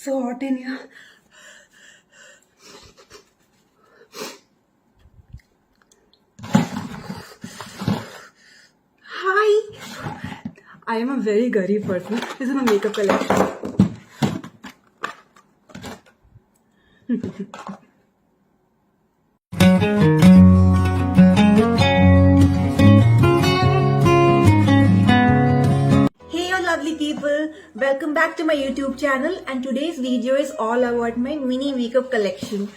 So hot in here. Hi. I am a very girly person. This is my makeup collection. Hey you lovely people, welcome back to my YouTube channel, and today's video is all about my mini makeup collection.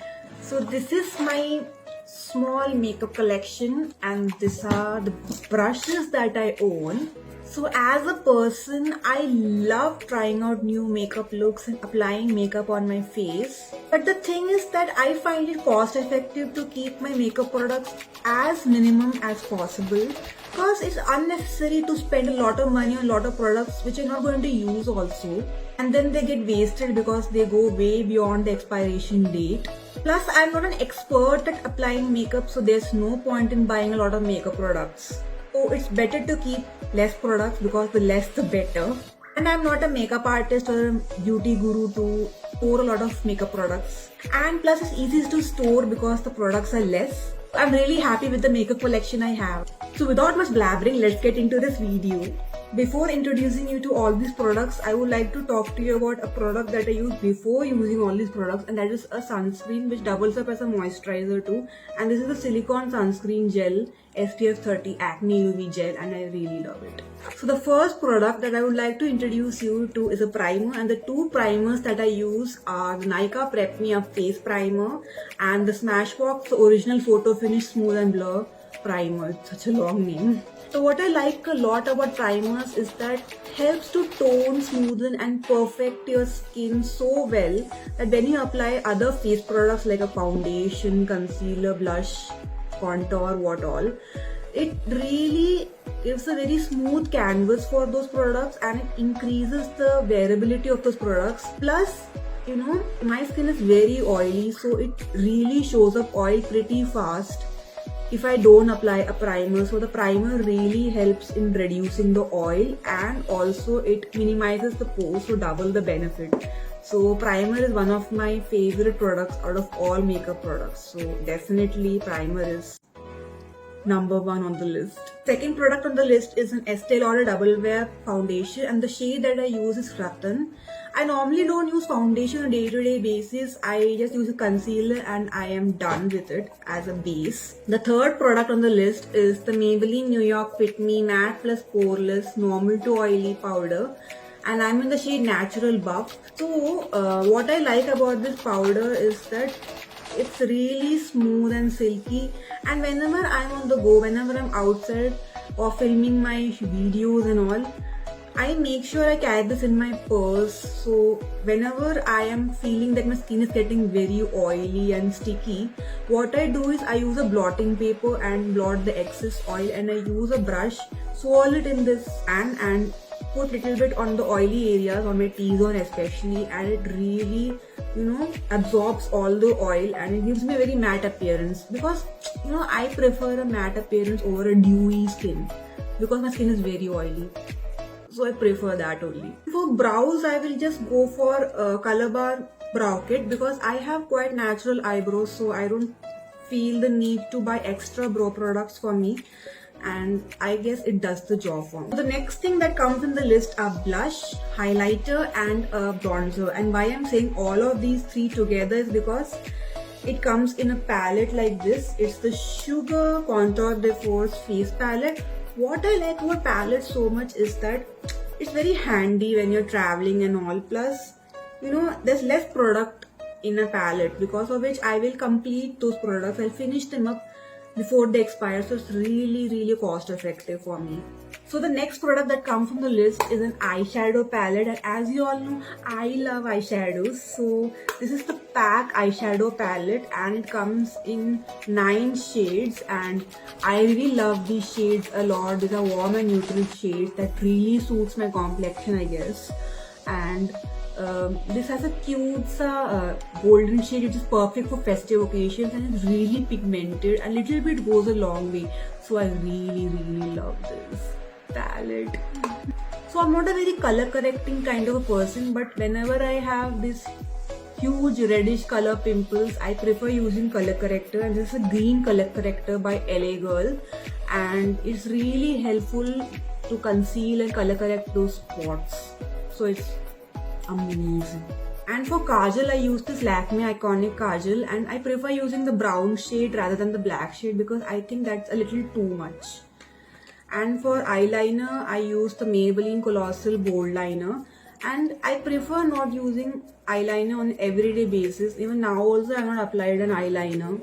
So this is my small makeup collection and these are the brushes that I own. So as a person, I love trying out new makeup looks and applying makeup on my face. But the thing is that I find it cost effective to keep my makeup products as minimum as possible, because it's unnecessary to spend a lot of money on a lot of products which you're not going to use also, and then they get wasted because they go way beyond the expiration date. Plus, I'm not an expert at applying makeup, so there's no point in buying a lot of makeup products. So it's better to keep less products because the less the better. And I'm not a makeup artist or a beauty guru to store a lot of makeup products. And plus it's easy to store because the products are less. I'm really happy with the makeup collection I have. So without much blabbering, let's get into this video. Before introducing you to all these products, I would like to talk to you about a product that I use before using all these products, and that is a sunscreen which doubles up as a moisturizer too. And this is the silicone sunscreen gel SPF 30 acne UV gel, and I really love it. So the first product that I would like to introduce you to is a primer, and the two primers that I use are the Nykaa Prep Me Up Face Primer and the Smashbox Original Photo Finish Smooth and Blur Primer. It's such a long name. So what I like a lot about primers is that helps to tone, smoothen and perfect your skin so well that when you apply other face products like a foundation, concealer, blush, contour, what all, it really gives a very smooth canvas for those products and it increases the wearability of those products. Plus, you know, my skin is very oily, so it really shows up oil pretty fast if I don't apply a primer. So the primer really helps in reducing the oil and also it minimizes the pores, so double the benefit. So primer is one of my favorite products out of all makeup products. So definitely primer is number one on the list. Second product on the list is an Estee Lauder Double Wear Foundation, and the shade that I use is Rattan. I normally don't use foundation on a day-to-day basis. I just use a concealer and I am done with it as a base. The third product on the list is the Maybelline New York Fit Me Matte Plus Poreless Normal to Oily Powder, and I'm in the shade Natural Buff. So what I like about this powder is that it's really smooth and silky, and whenever I'm on the go, whenever I'm outside or filming my videos and all, I make sure I carry this in my purse. So whenever I am feeling that my skin is getting very oily and sticky, what I do is I use a blotting paper and blot the excess oil, and I use a brush, swirl it in this and put little bit on the oily areas on my T-zone especially, and it really, you know, absorbs all the oil and it gives me a very matte appearance, because you know I prefer a matte appearance over a dewy skin because my skin is very oily. So I prefer that only. For brows, I will just go for Color Bar Brow Kit because I have quite natural eyebrows, so I don't feel the need to buy extra brow products for me, and I guess it does the job for me. The next thing that comes in the list are blush, highlighter and a bronzer. And why I'm saying all of these three together is because it comes in a palette like this. It's the Sugar Contour de Force Face Palette. What I like about palette so much is that it's very handy when you're traveling and all. Plus, you know, there's less product in a palette, because of which I will complete those products. I'll finish them up before they expire, so it's really cost effective for me. So the next product that comes from the list is an eyeshadow palette, and as you all know, I love eyeshadows. So this is the PAC eyeshadow palette and it comes in 9 shades, and I really love these shades a lot. These are warm and neutral shades that really suits my complexion, I guess. And this has a cute golden shade which is perfect for festive occasions, and it's really pigmented and little bit goes a long way. So I really love this palette. So I'm not a very color correcting kind of a person, but whenever I have this huge reddish color pimples, I prefer using color corrector, and this is a green color corrector by LA Girl, and it's really helpful to conceal and color correct those spots. So it's amazing. And for kajal, I use this Lakme Iconic Kajal, and I prefer using the brown shade rather than the black shade because I think that's a little too much. And for eyeliner, I use the Maybelline Colossal Bold Liner, and I prefer not using eyeliner on everyday basis. Even now also I have not applied an eyeliner.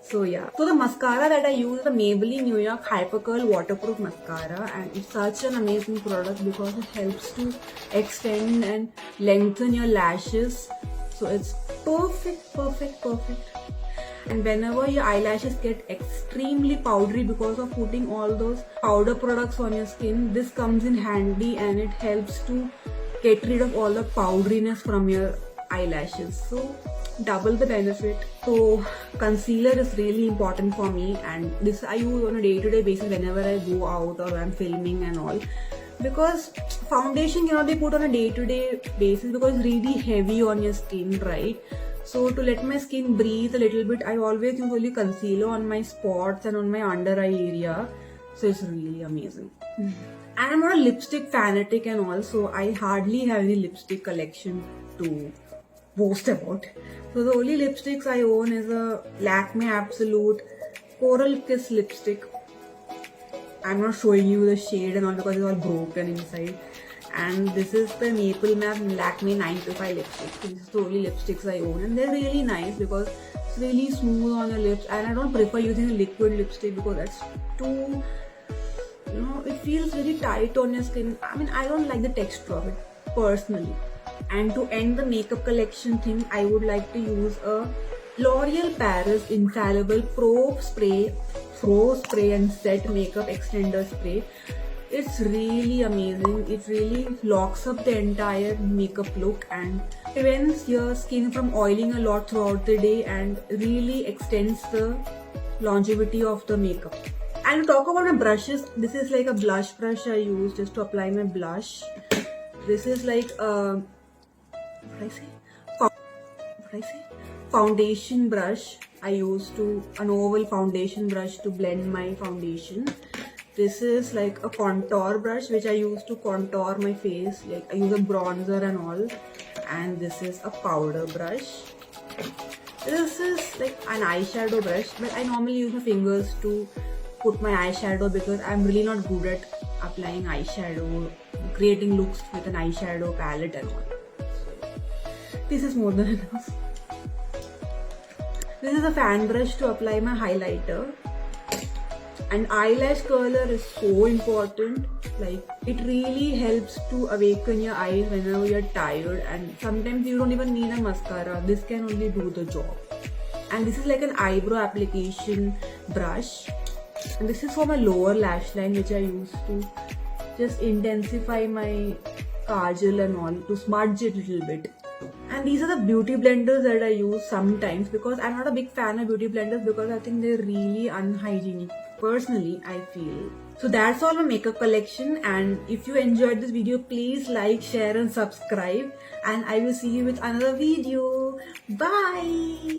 So yeah. So the mascara that I use is the Maybelline New York Hyper Curl Waterproof Mascara, and it's such an amazing product because it helps to extend and lengthen your lashes. So it's perfect. And whenever your eyelashes get extremely powdery because of putting all those powder products on your skin, this comes in handy and it helps to get rid of all the powderiness from your eyelashes. So double the benefit. So concealer is really important for me, and this I use on a day-to-day basis whenever I go out or I'm filming and all, because foundation cannot be put on a day-to-day basis because it's really heavy on your skin, right? So to let my skin breathe a little bit, I always use only concealer on my spots and on my under eye area. So it's really amazing. And I'm not a lipstick fanatic and all, so I hardly have any lipstick collection to boast about. So the only lipsticks I own is a Lakme Absolute Coral Kiss lipstick. I'm not showing you the shade and all because it's all broken inside. And this is the Maple Map Lakme 925 lipstick. So this is the only lipsticks I own, and they're really nice because it's really smooth on the lips, and I don't prefer using a liquid lipstick because that's too, it feels very tight on your skin. I mean, I don't like the texture of it personally. And to end the makeup collection thing, I would like to use a L'Oreal Paris Infallible Pro Spray and Set Makeup Extender Spray. It's really amazing. It really locks up the entire makeup look and prevents your skin from oiling a lot throughout the day and really extends the longevity of the makeup. And to talk about my brushes, this is like a blush brush I use just to apply my blush. This is like a foundation brush. I use an oval foundation brush to blend my foundation. This is like a contour brush which I use to contour my face, like I use a bronzer and all. And this is a powder brush. This is like an eyeshadow brush, but I normally use my fingers to put my eyeshadow because I'm really not good at applying eyeshadow, creating looks with an eyeshadow palette and all. This is more than enough. This is a fan brush to apply my highlighter. And eyelash curler is so important. Like, it really helps to awaken your eyes whenever you're tired, and sometimes you don't even need a mascara. This can only do the job. And this is like an eyebrow application brush. And this is for my lower lash line, which I use to just intensify my kajal and all, to smudge it a little bit. And these are the beauty blenders that I use sometimes, because I'm not a big fan of beauty blenders because I think they're really unhygienic. Personally, I feel. So that's all my makeup collection, and if you enjoyed this video, please like, share and subscribe, and I will see you with another video. Bye!